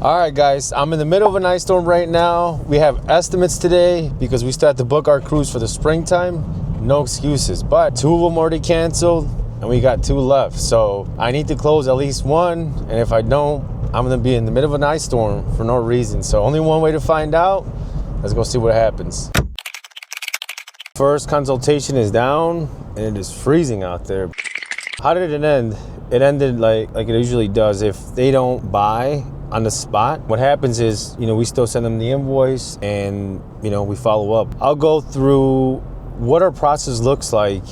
All right, guys, I'm in the middle of an ice storm right now. We have estimates today because we still have to book our cruise for the springtime. No excuses, but 2 of them already canceled and we got 2 left. So I need to close at least one. And if I don't, I'm gonna be in the middle of an ice storm for no reason. So only one way to find out. Let's go see what happens. First consultation is down and it is freezing out there. How did it end? It ended like it usually does. If they don't buy on the spot, what happens is, we still send them the invoice and, we follow up. I'll go through what our process looks like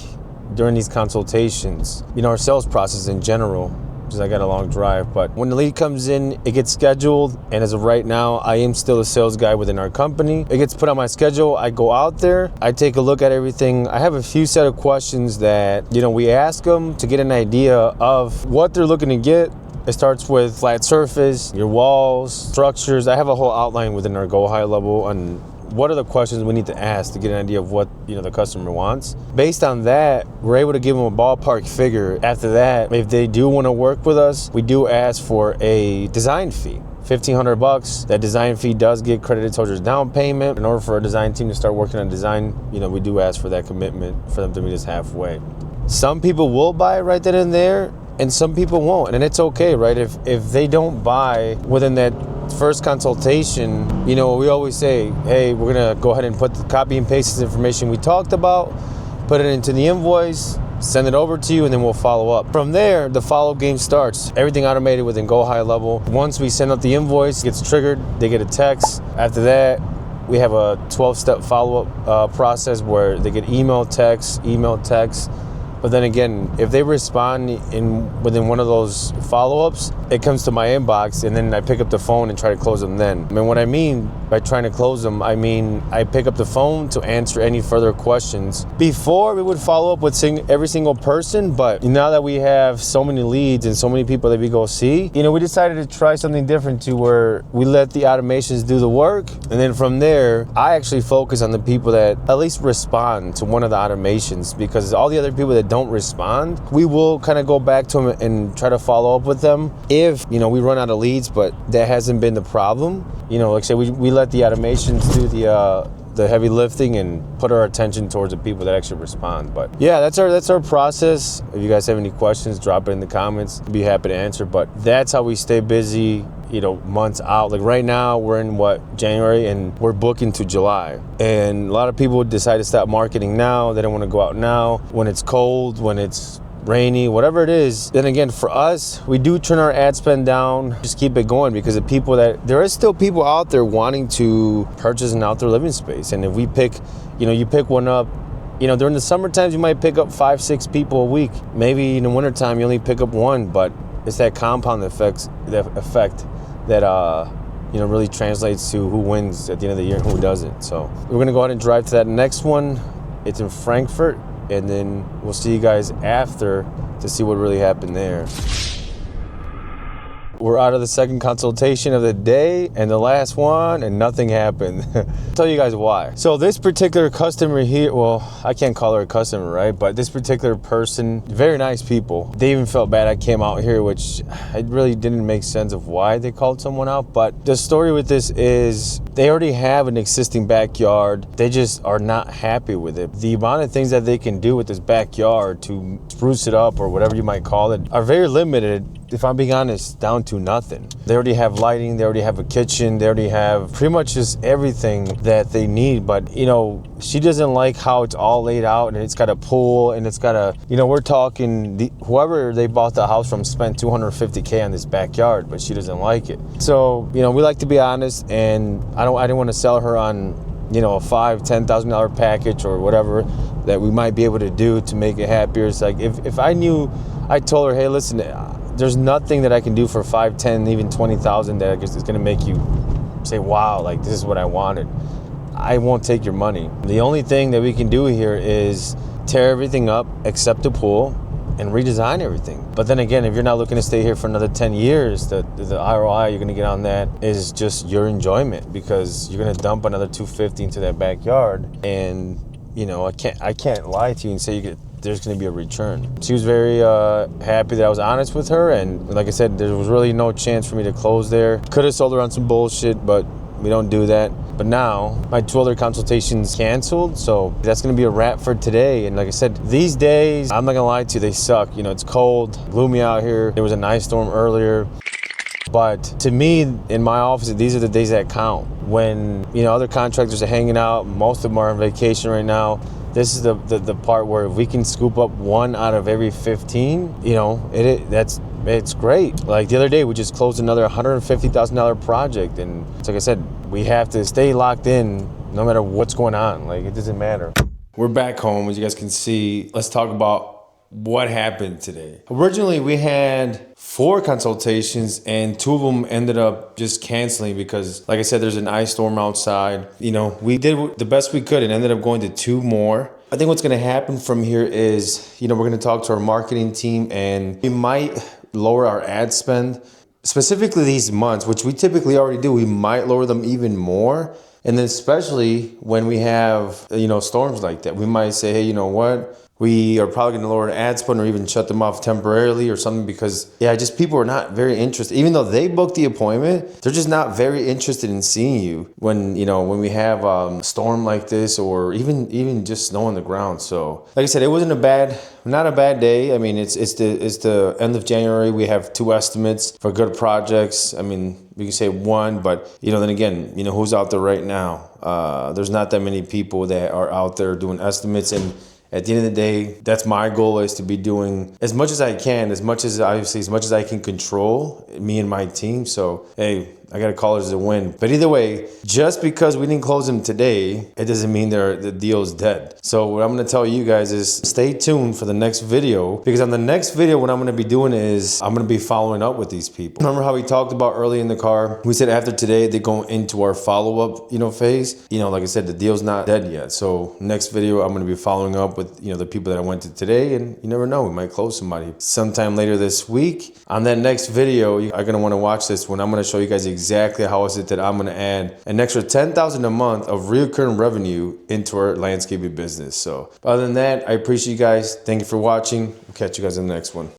during these consultations, our sales process in general, because I got a long drive. But when the lead comes in, it gets scheduled. And as of right now, I am still a sales guy within our company. It gets put on my schedule. I go out there, I take a look at everything. I have a few set of questions that, we ask them to get an idea of what they're looking to get. It starts with flat surface, your walls, structures. I have a whole outline within our GoHighLevel on what are the questions we need to ask to get an idea of what the customer wants. Based on that, we're able to give them a ballpark figure. After that, if they do want to work with us, we do ask for a design fee. $1,500. That design fee does get credited towards your down payment. In order for a design team to start working on design, we do ask for that commitment for them to meet us halfway. Some people will buy right then and there, and some people won't, and it's okay, right? If they don't buy within that first consultation, we always say, hey, we're gonna go ahead and copy and paste this information we talked about, put it into the invoice, send it over to you, and then we'll follow up. From there, the follow-up game starts. Everything automated within GoHighLevel. Once we send out the invoice, it gets triggered, they get a text. After that, we have a 12-step follow-up process where they get email, text. But then again, if they respond within one of those follow-ups, it comes to my inbox, and then I pick up the phone and try to close them then. What I mean by trying to close them, I pick up the phone to answer any further questions. Before, we would follow up with every single person, but now that we have so many leads and so many people that we go see, we decided to try something different to where we let the automations do the work, and then from there, I actually focus on the people that at least respond to one of the automations, because all the other people that don't respond, we will kind of go back to them and try to follow up with them if we run out of leads. But that hasn't been the problem. Like I said, we let the automations do the heavy lifting and put our attention towards the people that actually respond. But yeah, that's our process. If you guys have any questions, drop it in the comments. I'd be happy to answer. But that's how we stay busy, months out. Like right now, we're in January, and we're booking to July. And a lot of people decide to stop marketing now. They don't want to go out now when it's cold, when it's rainy, whatever it is. Then again, for us, we do turn our ad spend down, just keep it going, because there is still people out there wanting to purchase an outdoor living space. And if we pick, you pick one up, during the summer times, you might pick up 5-6 people a week. Maybe in the winter time, you only pick up one, but it's that compound effect that really translates to who wins at the end of the year and who doesn't. So we're gonna go ahead and drive to that next one. It's in Frankfurt, and then we'll see you guys after to see what really happened there. We're out of the second consultation of the day and the last one, and nothing happened. I'll tell you guys why. So this particular customer here, well, I can't call her a customer, right? But this particular person, very nice people. They even felt bad I came out here, which it really didn't make sense of why they called someone out. But the story with this is they already have an existing backyard. They just are not happy with it. The amount of things that they can do with this backyard to spruce it up, or whatever you might call it, are very limited. If I'm being honest, down to nothing. They already have lighting, they already have a kitchen, they already have pretty much just everything that they need. But, she doesn't like how it's all laid out, and it's got a pool, and it's got we're talking, whoever they bought the house from spent $250K on this backyard, but she doesn't like it. So, we like to be honest, and I didn't want to sell her on, a $5,000-$10,000 package or whatever that we might be able to do to make it happier. It's like, if I knew, I told her, hey, listen, there's nothing that I can do for 5, 10, even 20,000 that is going to make you say, wow, like this is what I wanted. I won't take your money. The only thing that we can do here is tear everything up, except the pool, and redesign everything. But then again, if you're not looking to stay here for another 10 years, the ROI you're going to get on that is just your enjoyment, because you're going to dump another $250 into that backyard. And I can't lie to you and say you get there's going to be a return. She was very happy that I was honest with her, and like I said, there was really no chance for me to close there. Could have sold her on some bullshit, but we don't do that. But now my 2 other consultations canceled, so that's gonna be a wrap for today. And like I said, these days, I'm not gonna lie to you, they suck. You know, it's cold, gloomy out here. There was an ice storm earlier. But to me, in my office, these are the days that count. When, you know, other contractors are hanging out, most of them are on vacation right now. This is the part where if we can scoop up 1 out of every 15, you know, it's great. Like the other day, we just closed another $150,000 project, and like I said, we have to stay locked in no matter what's going on. Like, it doesn't matter. We're back home, as you guys can see. Let's talk about what happened today. Originally, we had 4 consultations, and 2 of them ended up just canceling because, like I said, there's an ice storm outside. You know, we did the best we could and ended up going to 2 more. I think what's gonna happen from here is, you know, we're gonna talk to our marketing team, and we might lower our ad spend. Specifically these months, which we typically already do, we might lower them even more. And then especially when we have, you know, storms like that, we might say, hey, you know what? We are probably going to lower the ad spend or even shut them off temporarily or something because, yeah, just people are not very interested. Even though they booked the appointment, they're just not very interested in seeing you when, you know, when we have a storm like this or even just snow on the ground. So, like I said, it wasn't not a bad day. I mean, it's the end of January. We have 2 estimates for good projects. I mean, we can say 1, but, you know, then again, you know, who's out there right now? There's not that many people that are out there doing estimates, and at the end of the day, that's my goal, is to be doing as much as I can, as much as I can control, me and my team. So, hey, I got to call it as a win. But either way, just because we didn't close them today, it doesn't mean the deal's dead. So what I'm going to tell you guys is stay tuned for the next video, because on the next video, what I'm going to be doing is I'm going to be following up with these people. Remember how we talked about early in the car? We said after today, they go into our follow-up, you know, phase. You know, like I said, the deal's not dead yet. So next video, I'm going to be following up with, you know, the people that I went to today, and you never know, we might close somebody sometime later this week. On that next video, you are going to want to watch this one. I'm going to show you guys exactly how is it that I'm going to add an extra $10,000 a month of recurring revenue into our landscaping business. So other than that, I appreciate you guys. Thank you for watching. We'll catch you guys in the next one.